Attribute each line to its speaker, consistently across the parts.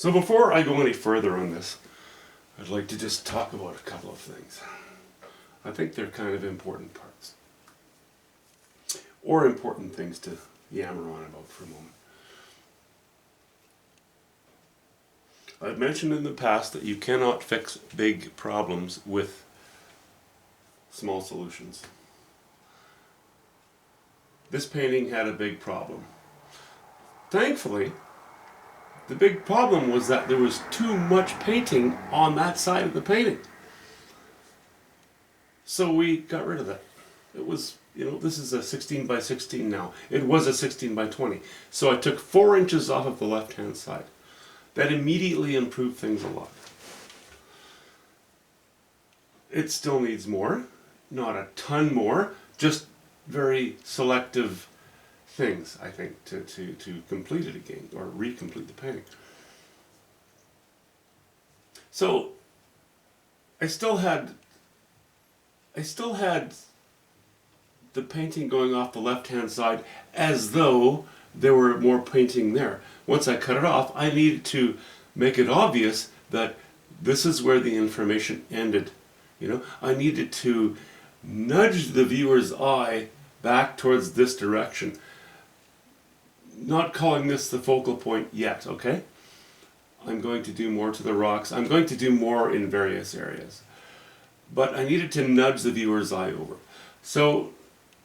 Speaker 1: So before I go any further on this, I'd like to just talk about a couple of things. I think they're kind of important parts. Or important things to yammer on about for a moment. I've mentioned in the past that you cannot fix big problems with small solutions. This painting had a big problem. Thankfully, the big problem was that there was too much painting on that side of the painting. So we got rid of that. It was, this is a 16 by 16 now. It was a 16 by 20. So I took 4 inches off of the left-hand side. That immediately improved things a lot. It still needs more, not a ton more, just very selective things, I think, to complete it again, or recomplete the painting. So I still had the painting going off the left-hand side as though there were more painting there. Once I cut it off, I needed to make it obvious that this is where the information ended. I needed to nudge the viewer's eye back towards this direction. Not calling this the focal point yet, okay? I'm going to do more to the rocks. I'm going to do more in various areas. But I needed to nudge the viewer's eye over. So,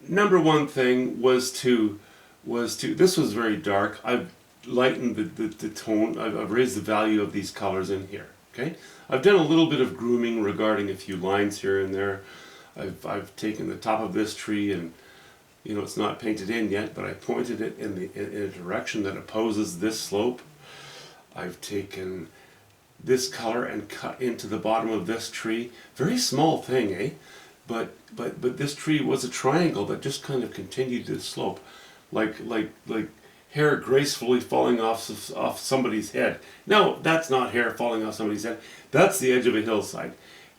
Speaker 1: number one thing was to this was very dark. I've lightened the tone. I've raised the value of these colors in here, okay? I've done a little bit of grooming regarding a few lines here and there. I've taken the top of this tree and it's not painted in yet, but I pointed it in a direction that opposes this slope. I've taken this color and cut into the bottom of this tree. Very small thing, eh? But this tree was a triangle that just kind of continued to slope, like hair gracefully falling off somebody's head. No, that's not hair falling off somebody's head. That's the edge of a hillside,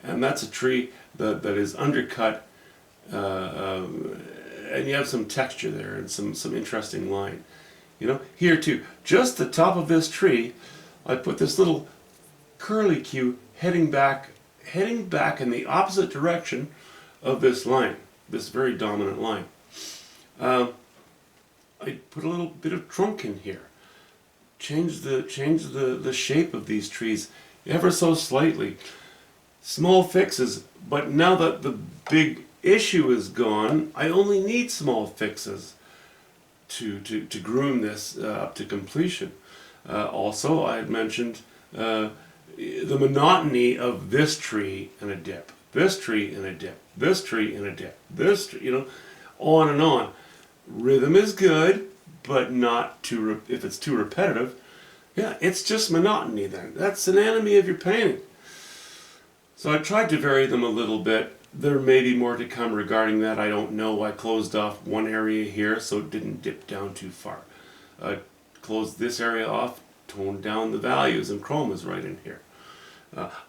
Speaker 1: and that's a tree that is undercut. And you have some texture there and some interesting line. Here too, just the top of this tree, I put this little curlicue heading back in the opposite direction of this line, this very dominant line. I put a little bit of trunk in here. Change the shape of these trees ever so slightly. Small fixes, but now that the big issue is gone, I only need small fixes to groom this up to completion. Also, I had mentioned the monotony of this tree and a dip, this tree and a dip, this tree and a dip, this tree, on and on. Rhythm is good, but not too. If it's too repetitive, yeah, it's just monotony. Then that's an enemy of your painting. So I tried to vary them a little bit. There may be more to come regarding that. I don't know. I closed off one area here so it didn't dip down too far. I closed this area off, toned down the values, and chrome is right in here.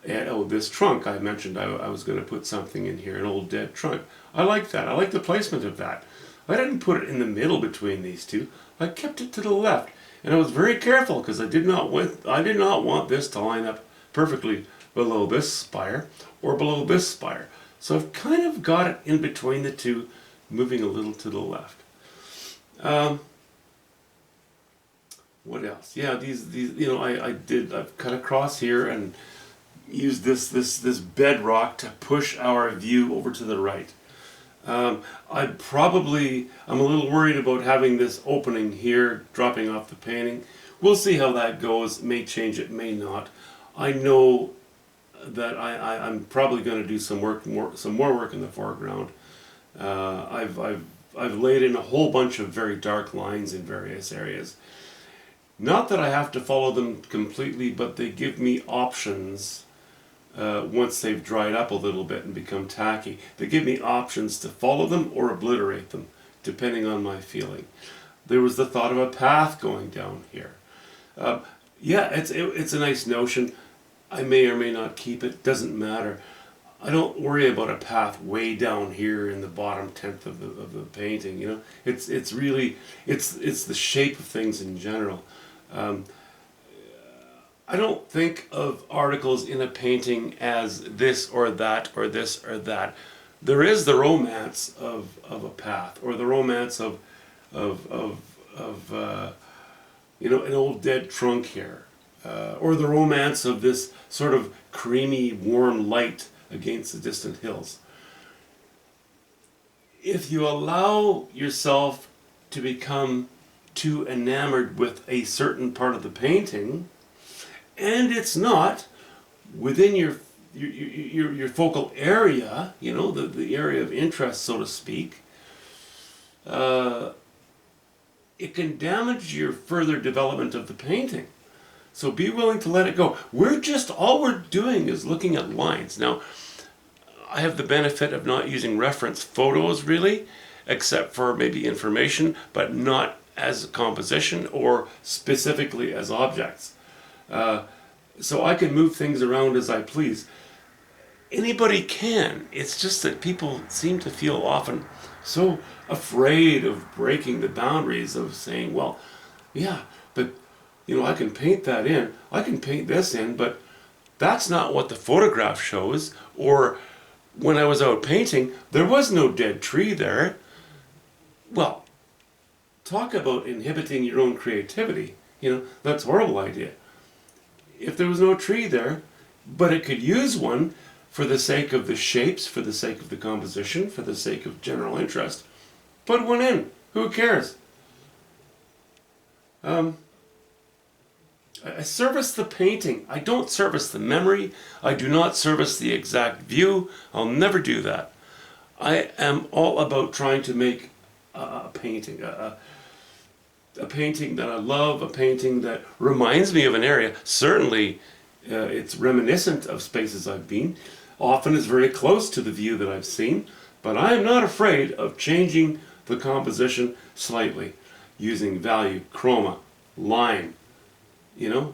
Speaker 1: This trunk, I mentioned I was going to put something in here, an old dead trunk. I like that. I like the placement of that. I didn't put it in the middle between these two. I kept it to the left. And I was very careful because I did not want this to line up perfectly below this spire or below this spire. So I've kind of got it in between the two, moving a little to the left. What else? Yeah, these I've cut across here and used this bedrock to push our view over to the right. I'm a little worried about having this opening here, dropping off the painting. We'll see how that goes. May change it, may not. I know that I'm probably going to do some more work in the foreground. I've laid in a whole bunch of very dark lines in various areas. Not that I have to follow them completely, but they give me options. Once they've dried up a little bit and become tacky, they give me options to follow them or obliterate them, depending on my feeling. There was the thought of a path going down here. Yeah, it's a nice notion. I may or may not keep it. Doesn't matter. I don't worry about a path way down here in the bottom tenth of the painting. It's really the shape of things in general. I don't think of articles in a painting as this or that or this or that. There is the romance of a path, or the romance of an old dead trunk here, or the romance of this sort of creamy, warm light against the distant hills. If you allow yourself to become too enamored with a certain part of the painting, and it's not within your focal area, the area of interest, so to speak, it can damage your further development of the painting. So be willing to let it go. All we're doing is looking at lines. Now, I have the benefit of not using reference photos really, except for maybe information, but not as a composition or specifically as objects. So I can move things around as I please. Anybody can. It's just that people seem to feel often so afraid of breaking the boundaries of saying, well, yeah, but I can paint that in, I can paint this in, but that's not what the photograph shows. Or when I was out painting, there was no dead tree there. Well, talk about inhibiting your own creativity. That's a horrible idea. If there was no tree there, but it could use one for the sake of the shapes, for the sake of the composition, for the sake of general interest, put one in. Who cares? I service the painting. I don't service the memory. I do not service the exact view. I'll never do that. I am all about trying to make a painting, a painting that I love, a painting that reminds me of an area. Certainly, it's reminiscent of spaces I've been. Often it's very close to the view that I've seen, but I am not afraid of changing the composition slightly, using value, chroma, line, or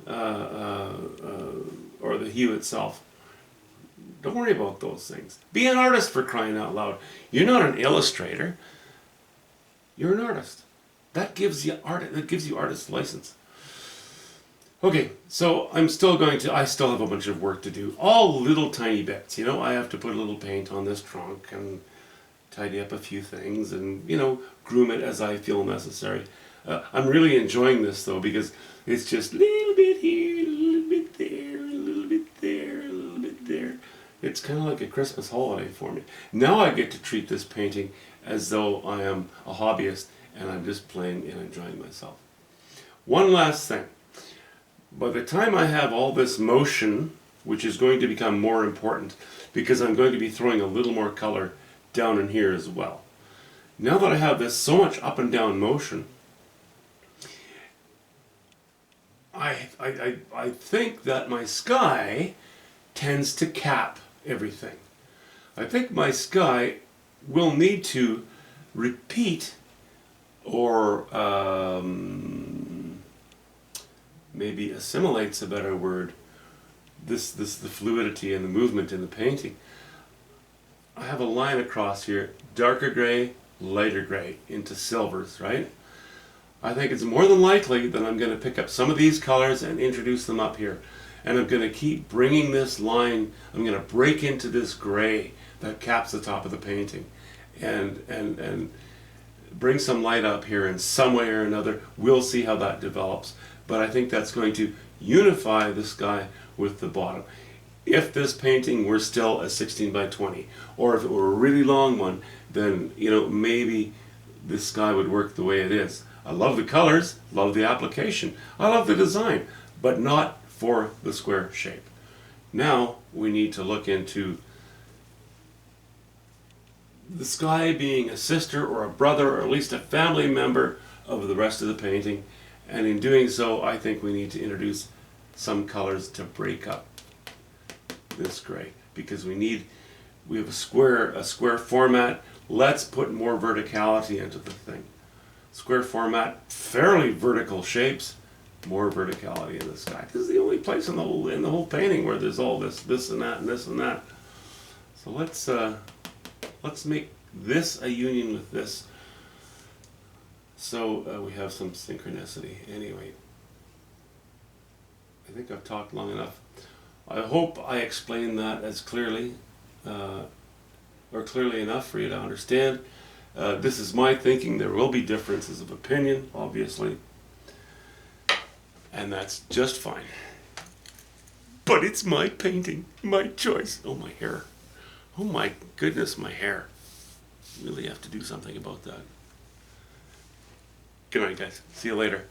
Speaker 1: the hue itself. Don't worry about those things. Be an artist, for crying out loud. You're not an illustrator. You're an artist. That gives you artist license. Okay, so I still have a bunch of work to do. All little tiny bits. I have to put a little paint on this trunk and tidy up a few things and, groom it as I feel necessary. I'm really enjoying this though, because it's just a little bit here, a little bit there, a little bit there, a little bit there. It's kind of like a Christmas holiday for me. Now I get to treat this painting as though I am a hobbyist and I'm just playing and enjoying myself. One last thing. By the time I have all this motion, which is going to become more important because I'm going to be throwing a little more color down in here as well. Now that I have this so much up and down motion, I think that my sky tends to cap everything. I think my sky will need to repeat or maybe assimilate's a better word, the fluidity and the movement in the painting. I have a line across here, darker gray, lighter gray, into silvers, right? I think it's more than likely that I'm going to pick up some of these colors and introduce them up here. And I'm going to keep bringing this line, I'm going to break into this gray that caps the top of the painting. And bring some light up here in some way or another. We'll see how that develops. But I think that's going to unify the sky with the bottom. If this painting were still a 16 by 20, or if it were a really long one, then maybe the sky would work the way it is. I love the colors, love the application, I love the design, but not for the square shape. Now we need to look into the sky being a sister or a brother or at least a family member of the rest of the painting, and in doing so I think we need to introduce some colors to break up this gray, because we have a square format. Let's put more verticality into the thing. Square format, fairly vertical shapes, more verticality in the sky. This is the only place in the whole painting where there's all this and that and this and that. So let's make this a union with this, so we have some synchronicity. Anyway, I think I've talked long enough. I hope I explained that as clearly, or clearly enough for you to understand. This is my thinking. There will be differences of opinion, obviously, and that's just fine. But it's my painting, my choice. Oh, my hair. Oh my goodness, my hair. Really have to do something about that. Good night, guys. See you later.